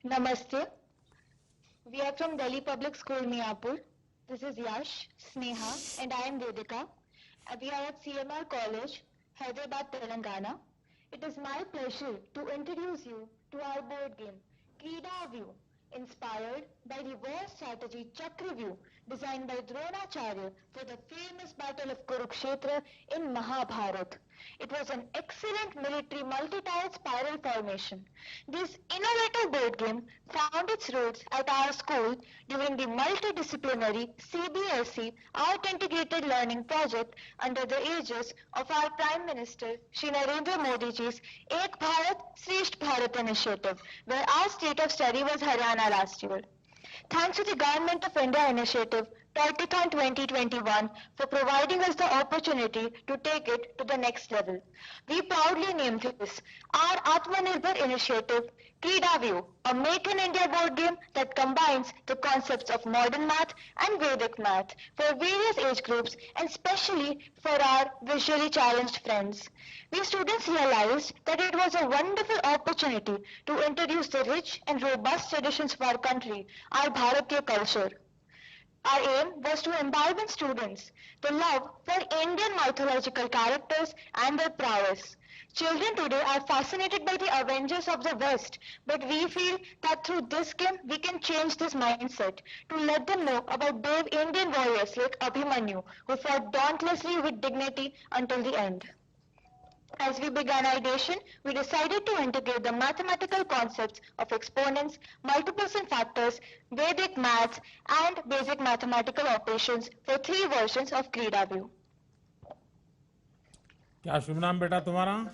Namaste. We are from Delhi Public School, Miapur. This is Yash, Sneha, and I am Vedika. We are at CMR College, Hyderabad, Telangana. It is my pleasure to introduce you to our board game, Krida View, inspired by the war strategy Chakravyuh, designed by Dronacharya for the famous Battle of Kurukshetra in Mahabharata. It was an excellent military multi-tiled spiral formation. This innovative board game found its roots at our school during the multidisciplinary CBSE Art Integrated Learning Project under the aegis of our Prime Minister Shri Narendra Modi ji's Ek Bharat Shresth Bharat initiative, where our state of study was Haryana last year. Thanks to the Government of India initiative Torticon 2021 for providing us the opportunity to take it to the next level. We proudly named this our Atmanirbhar initiative Krida View, a Make in India board game that combines the concepts of modern math and Vedic math for various age groups and specially for our visually challenged friends. We students realized that it was a wonderful opportunity to introduce the rich and robust traditions of our country, our Bharatiya culture. Our aim was to imbibe in students the love for Indian mythological characters and their prowess. Children today are fascinated by the Avengers of the West, but we feel that through this game we can change this mindset to let them know about brave Indian warriors like Abhimanyu who fought dauntlessly with dignity until the end. As we began ideation, we decided to integrate the mathematical concepts of exponents, multiples and factors, Vedic maths, and basic mathematical operations for three versions of Krida View. क्या शुभ नाम बेटा तुम्हारा?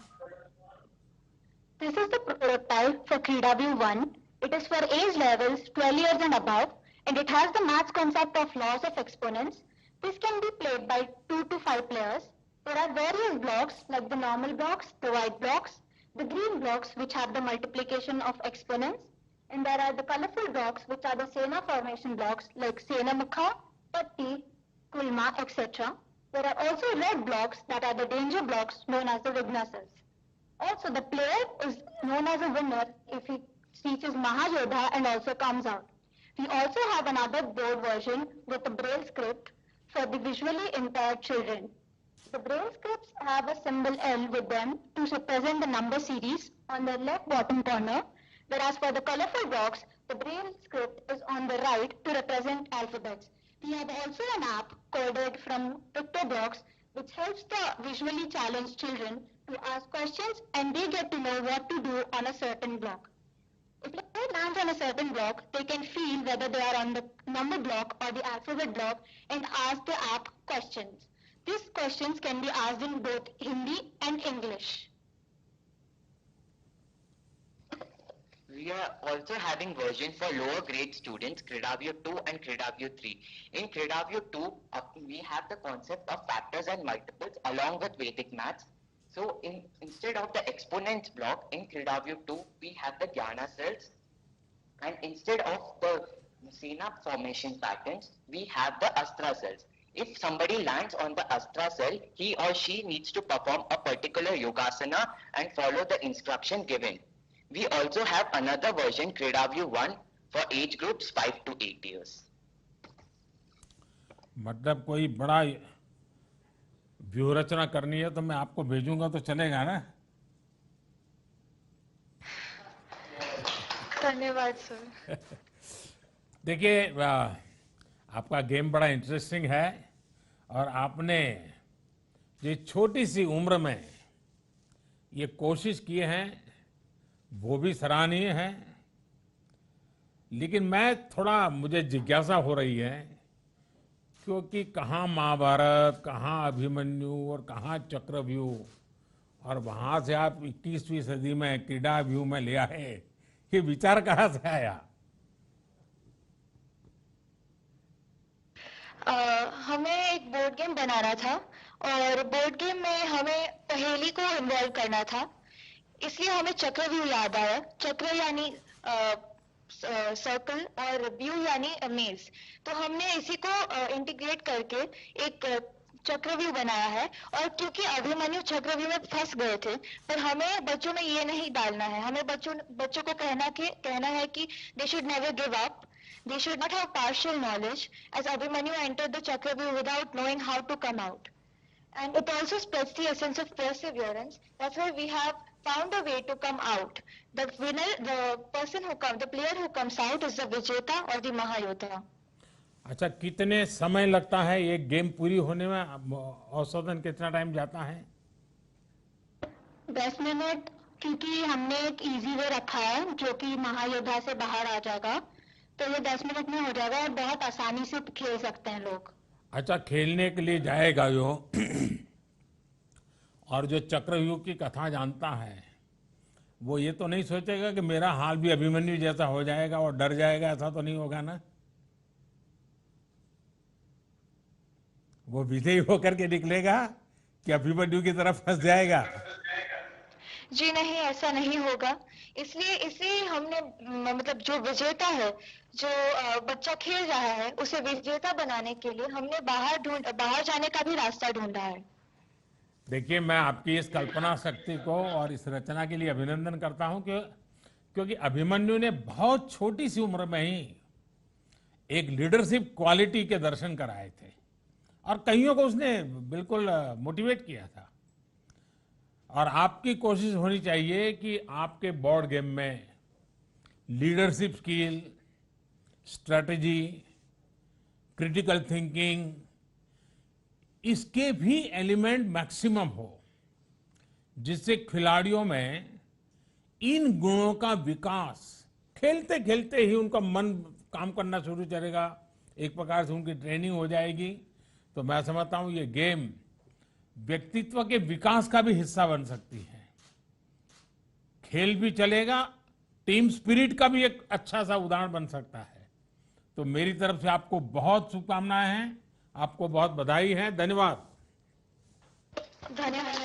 This is the prototype for Krida View 1. It is for age levels 12 years and above, and it has the maths concept of laws of exponents. This can be played by 2 to 5 players. There are various blocks like the normal blocks, the white blocks, the green blocks which have the multiplication of exponents, and there are the colorful blocks which are the Sena formation blocks like Senamukha, Patti, Kulma, etc. There are also red blocks that are the danger blocks known as the Vignasas. Also, the player is known as a winner if he teaches Mahayodha and also comes out. We also have another board version with a braille script for the visually impaired children. The braille scripts have a symbol L with them to represent the number series on the left bottom corner, whereas for the colorful blocks, the braille script is on the right to represent alphabets. We have also an app coded from PictoBlocks which helps the visually challenged children to ask questions and they get to know what to do on a certain block. If they land on a certain block, they can feel whether they are on the number block or the alphabet block and ask the app questions. These questions can be asked in both Hindi and English. We are also having version for lower grade students, Kridavyu 2 and Kridavyu 3. In Kridavyu 2, we have the concept of factors and multiples along with Vedic maths. So instead of the exponents block in Kridavyu 2, we have the Jnana cells. And instead of the Sena formation patterns, we have the Astra cells. If somebody lands on the Astra cell, he or she needs to perform a particular yogasana and follow the instruction given. We also have another version, Kridavyu 1, for age groups 5 to 8 years. मतलब कोई बड़ा व्यूह रचना करनी है तो मैं आपको भेजूंगा तो चलेगा ना? धन्यवाद सर। देखिए आपका गेम बड़ा इंटरेस्टिंग है और आपने ये छोटी सी उम्र में ये कोशिश किए हैं वो भी सराहनीय है, लेकिन मुझे जिज्ञासा हो रही है क्योंकि कहाँ महाभारत, कहाँ अभिमन्यु और कहाँ चक्रव्यूह और वहाँ से आप 21वीं सदी में क्रीडा व्यू में ले आए, ये विचार कहाँ से आया? हमें एक बोर्ड गेम बनाना था और बोर्ड गेम में हमें पहेली को इन्वॉल्व करना था, इसलिए हमें चक्रव्यूह याद आया। चक्र यानी सर्कल और व्यू यानी मेज, तो हमने इसी को इंटीग्रेट करके एक चक्रव्यूह बनाया है। और क्योंकि अभिमन्यु चक्रव्यूह में फंस गए थे, पर हमें बच्चों में ये नहीं डालना है। हमें बच्चों को कहना है कि they should never give up. They should not have partial knowledge, as Abhimanyu entered the Chakravyuh without knowing how to come out. And it also spreads the essence of perseverance. That's why we have found a way to come out. The winner, the player who comes out is the Vijeta or the Mahayodha. अच्छा, कितने समय लगता है ये game पूरी होने में? औसतन कितना टाइम जाता है? 10 मिनट, क्योंकि हमने एक इजी वे रखा है जो कि महायोद्धा से बाहर आ जाएगा, तो ये 10 मिनट में हो जाएगा और बहुत आसानी से खेल सकते हैं लोग। अच्छा, खेलने के लिए जाएगा जो और जो चक्रव्यूह की कथा जानता है, वो ये तो नहीं सोचेगा कि मेरा हाल भी अभिमन्यु जैसा हो जाएगा और डर जाएगा? ऐसा तो नहीं होगा ना? वो विजयी होकर के निकलेगा कि अभिमन्यु की तरफ फंस जाएगा? जी नहीं, ऐसा नहीं होगा। इसलिए हमने मतलब जो विजेता है, जो बच्चा खेल रहा है, उसे विजेता बनाने के लिए हमने बाहर जाने का भी रास्ता ढूंढा है। देखिए, मैं आपकी इस कल्पना शक्ति को और इस रचना के लिए अभिनंदन करता हूं क्योंकि अभिमन्यु ने बहुत छोटी सी उम्र में ही एक लीडरशिप क्वालिटी के दर्शन कराए थे और कईयों को उसने बिल्कुल मोटिवेट किया था। और आपकी कोशिश होनी चाहिए कि आपके बोर्ड गेम में leadership skill, strategy, critical thinking, इसके भी एलिमेंट मैक्सिमम हो, जिससे खिलाड़ियों में इन गुणों का विकास खेलते खेलते ही उनका मन काम करना शुरू करेगा, एक प्रकार से उनकी ट्रेनिंग हो जाएगी। तो मैं समझता हूं ये गेम व्यक्तित्व के विकास का भी हिस्सा बन सकती है। खेल भी चलेगा, टीम स्पिरिट का भी एक अच्छा सा उदाहरण बन सकता है। तो मेरी तरफ से आपको बहुत शुभकामनाएं हैं, आपको बहुत बधाई है। धन्यवाद। धन्यवाद।